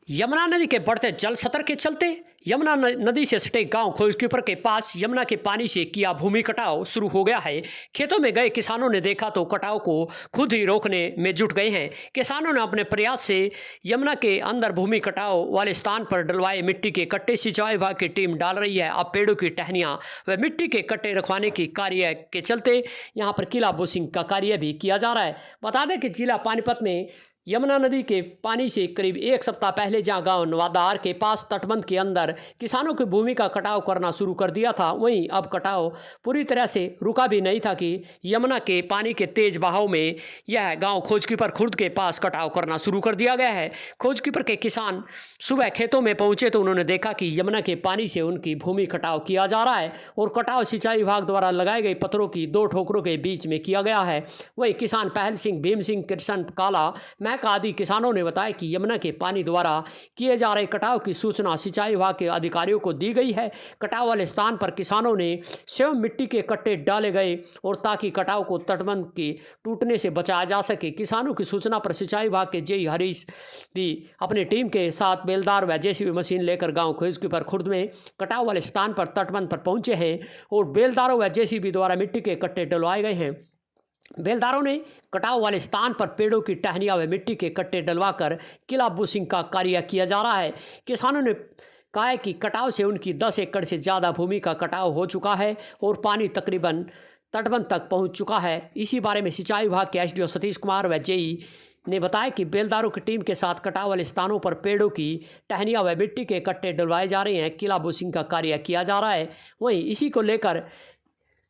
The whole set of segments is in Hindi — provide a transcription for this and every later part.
यमुना नदी के बढ़ते जल स्तर के चलते यमुना नदी से सटे गांव खोजकीपर के पास यमुना के पानी से किया भूमि कटाव शुरू हो गया है। खेतों में गए किसानों ने देखा तो कटाव को खुद ही रोकने में जुट गए हैं। किसानों ने अपने प्रयास से यमुना के अंदर भूमि कटाव वाले स्थान पर डलवाए मिट्टी के कट्टे सिंचाई विभाग की टीम डाल रही है। अब पेड़ों की टहनियां व मिट्टी के कट्टे रखवाने की कार्य के चलते यहाँ पर किला बुशिंग का कार्य भी किया जा रहा है। बता दें कि जिला पानीपत में यमुना नदी के पानी से करीब एक सप्ताह पहले जहां गांव नवादार के पास तटबंध के अंदर किसानों की भूमि का कटाव करना शुरू कर दिया था, वहीं अब कटाव पूरी तरह से रुका भी नहीं था कि यमुना के पानी के तेज बहाव में यह गांव खोजकीपर खुर्द के पास कटाव करना शुरू कर दिया गया है। खोजकीपर के किसान सुबह खेतों में पहुंचे तो उन्होंने देखा कि यमुना के पानी से उनकी भूमि कटाव किया जा रहा है और कटाव सिंचाई विभाग द्वारा लगाए गए पत्थरों की 2 ठोकरों के बीच में किया गया है। वहीं किसान पहल सिंह, भीम सिंह, कृष्ण काला आदि किसानों ने बताया कि यमुना के पानी द्वारा किए जा रहे कटाव की सूचना सिंचाई विभाग के अधिकारियों को दी गई है। कटाव वाले स्थान पर किसानों ने स्वयं मिट्टी के कट्टे डाले गए और ताकि कटाव को तटबंध के टूटने से बचाया जा सके। किसानों की सूचना पर सिंचाई विभाग के जेई हरीश भी अपनी टीम के साथ बेलदार व जेसीबी मशीन लेकर गांव खोजकीपर खुर्द में कटाव वाले स्थान पर तटबंध पर पहुंचे हैं और बेलदारों व जेसीबी द्वारा मिट्टी के कट्टे डलवाए गए हैं। बेलदारों ने कटाव वाले स्थान पर पेड़ों की टहनियां व मिट्टी के कट्टे डलवाकर किला बुशिंग का कार्य किया जा रहा है। किसानों ने कहा है कि कटाव से उनकी 10 एकड़ से ज़्यादा भूमि का कटाव हो चुका है और पानी तकरीबन तटबंध तक पहुंच चुका है। इसी बारे में सिंचाई विभाग के एसडीओ सतीश कुमार व जेई ने बताया कि बेलदारों की टीम के साथ कटाव वाले स्थानों पर पेड़ों की टहनियां व मिट्टी के कट्टे डलवाए जा रहे हैं। किला बुशिंग का कार्य किया जा रहा है। वहीं इसी को लेकर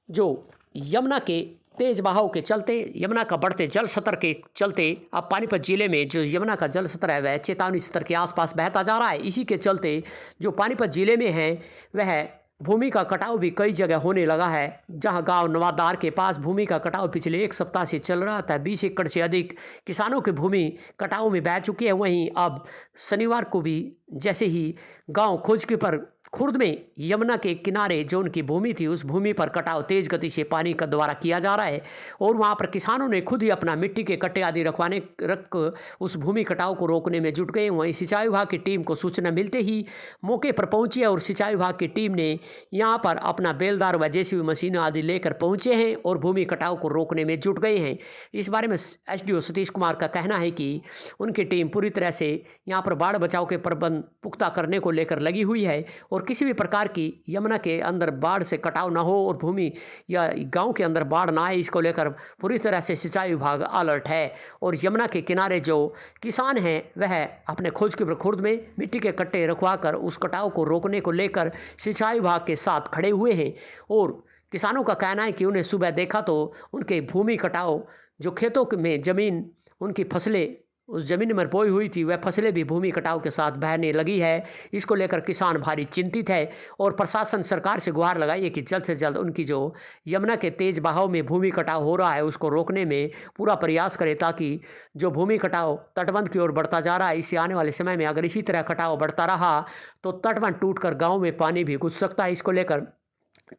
जो यमुना के तेज बहाव के चलते, यमुना का बढ़ते जल स्तर के चलते अब पानीपत जिले में जो यमुना का जल स्तर है वह चेतावनी स्तर के आसपास बहता जा रहा है। इसी के चलते जो पानीपत जिले में है वह भूमि का कटाव भी कई जगह होने लगा है। जहां गांव नवादार के पास भूमि का कटाव पिछले 1 सप्ताह से चल रहा था। 20 एकड़ से अधिक किसानों की भूमि कटाव में बह चुकी है। वहीं अब शनिवार को भी जैसे ही गांव खोजकीपर खुर्द में यमुना के किनारे जो उनकी भूमि थी उस भूमि पर कटाव तेज गति से पानी का द्वारा किया जा रहा है और वहां पर किसानों ने खुद ही अपना मिट्टी के कट्टे आदि रख उस भूमि कटाव को रोकने में जुट गए। वहीं सिंचाई विभाग की टीम को सूचना मिलते ही मौके पर पहुंची है और सिंचाई विभाग की टीम ने यहाँ पर अपना बेलदार व जेसीबी मशीन आदि लेकर पहुंचे हैं और भूमि कटाव को रोकने में जुट गए हैं। इस बारे में एसडीओ सतीश कुमार का कहना है कि उनकी टीम पूरी तरह से यहाँ पर बाढ़ बचाव के प्रबंध पुख्ता करने को लेकर लगी हुई है और किसी भी प्रकार की यमुना के अंदर बाढ़ से कटाव न हो और भूमि या गांव के अंदर बाढ़ ना आए, इसको लेकर पूरी तरह से सिंचाई विभाग अलर्ट है। और यमुना के किनारे जो किसान हैं वह अपने खोजकीपर खुर्द में मिट्टी के कट्टे रखवाकर उस कटाव को रोकने को लेकर सिंचाई विभाग के साथ खड़े हुए हैं। और किसानों का कहना है कि उन्हें सुबह देखा तो उनके भूमि कटाव जो खेतों में ज़मीन उनकी फसलें उस ज़मीन में बोई हुई थी वह फसलें भी भूमि कटाव के साथ बहने लगी है। इसको लेकर किसान भारी चिंतित है और प्रशासन सरकार से गुहार लगाई है कि जल्द से जल्द उनकी जो यमुना के तेज बहाव में भूमि कटाव हो रहा है उसको रोकने में पूरा प्रयास करे, ताकि जो भूमि कटाव तटबंध की ओर बढ़ता जा रहा है इससे आने वाले समय में अगर इसी तरह कटाव बढ़ता रहा तो तटबंध टूटकर गाँव में पानी भी घुस सकता है। इसको लेकर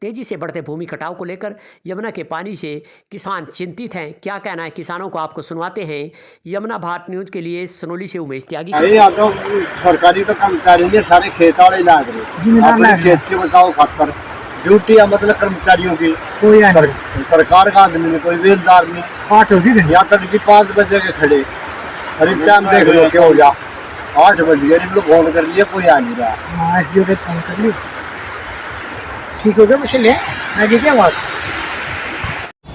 तेजी से बढ़ते भूमि कटाव को लेकर यमुना के पानी से किसान चिंतित हैं। क्या कहना है किसानों को आपको सुनवाते हैं। यमुना भारत न्यूज के लिए सनोली से उमेश त्यागी। तो सरकारी तो कर्मचारी ने सारे खेत वाले लाग रहे खेत के बचाव खातर ड्यूटी है, मतलब कर्मचारियों की कोई सरकार का आदमी नहीं, कोई बेलदार नहीं। 8 होगी यहाँ तक कि 5 बजे के खड़े अरे टाइम देख लो क्या हो जा 8 बज गए, लोग फोन कर लिए कोई आ नहीं रहा। ठीक हो गया मुझे आगे क्या बात।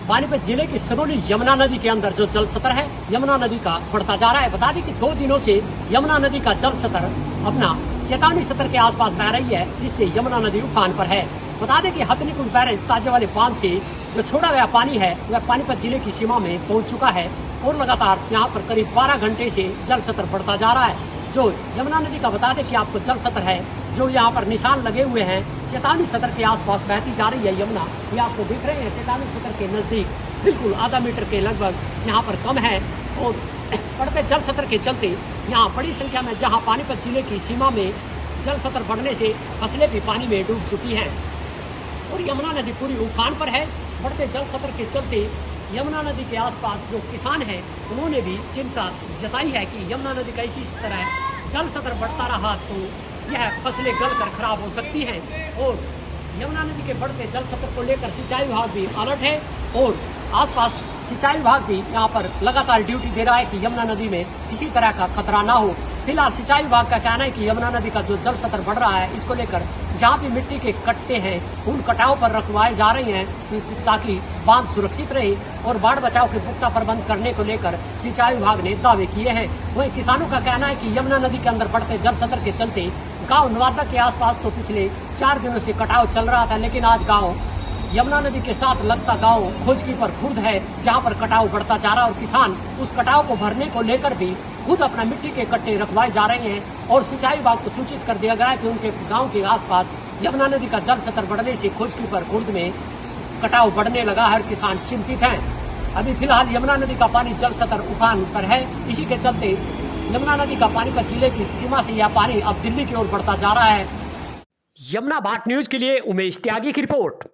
पानीपत जिले की सनोली यमुना नदी के अंदर जो जल स्तर है यमुना नदी का बढ़ता जा रहा है। बता दें कि 2 दिनों से यमुना नदी का जल स्तर अपना चेतावनी स्तर के आसपास बह रही है, जिससे यमुना नदी उफान पर है। बता दें कि हथनीकुंड बैरेज ताजे वाले बांध से जो छोड़ा गया पानी है वह पानीपत जिले की सीमा में पहुंच चुका है और लगातार यहाँ पर करीब 12 घंटे से जल स्तर बढ़ता जा रहा है। जो यमुना नदी का बता दें कि आपको जल स्तर है जो यहाँ पर निशान लगे हुए हैं चेतावनी सतर के आसपास बहती जा रही है यमुना, ये आपको दिख रहे हैं चेतावनी सतर के नज़दीक बिल्कुल आधा मीटर के लगभग यहाँ पर कम है। और बढ़ते जल स्तर के चलते यहाँ बड़ी संख्या में जहाँ पानीपत जिले की सीमा में जल स्तर बढ़ने से फसलें भी पानी में डूब चुकी हैं और यमुना नदी पूरी उफान पर है। बढ़ते जल स्तर के चलते यमुना नदी के आसपास जो किसान हैं उन्होंने भी चिंता जताई है कि यमुना नदी का इसी तरह जल स्तर बढ़ता रहा तो यह फसलें गलकर खराब हो सकती हैं। और यमुना नदी के बढ़ते जल स्तर को लेकर सिंचाई विभाग भी अलर्ट है और आसपास सिंचाई विभाग भी यहाँ पर लगातार ड्यूटी दे रहा है कि यमुना नदी में किसी तरह का खतरा ना हो। फिलहाल सिंचाई विभाग का कहना है कि यमुना नदी का जो जल स्तर बढ़ रहा है, इसको लेकर जहाँ भी मिट्टी के कट्टे हैं उन कटाव पर रखवाए जा रहे हैं ताकि बांध सुरक्षित रहे। और बाढ़ बचाव के पुख्ता प्रबंध करने को लेकर सिंचाई विभाग ने दावे किए हैं। वहीं किसानों का कहना है कि यमुना नदी के अंदर बढ़ते जल स्तर के चलते गाँव नवादा के आसपास तो पिछले 4 दिनों से कटाव चल रहा था, लेकिन आज गाँव यमुना नदी के साथ लगता गांव खोजकीपर खुर्द है जहां पर कटाव बढ़ता जा रहा है और किसान उस कटाव को भरने को लेकर भी खुद अपना मिट्टी के कट्टे रखवाए जा रहे हैं। और सिंचाई विभाग को सूचित कर दिया गया है कि उनके गांव के आसपास यमुना नदी का जल स्तर बढ़ने से खोजकीपर खुर्द में कटाव बढ़ने लगा है और किसान चिंतित हैं। अभी फिलहाल यमुना नदी का पानी जल स्तर उफान पर है। इसी के चलते यमुना नदी का पानी का जिले की सीमा से यह पानी अब दिल्ली की ओर बढ़ता जा रहा है। यमुना भाट न्यूज के लिए उमेश त्यागी की रिपोर्ट।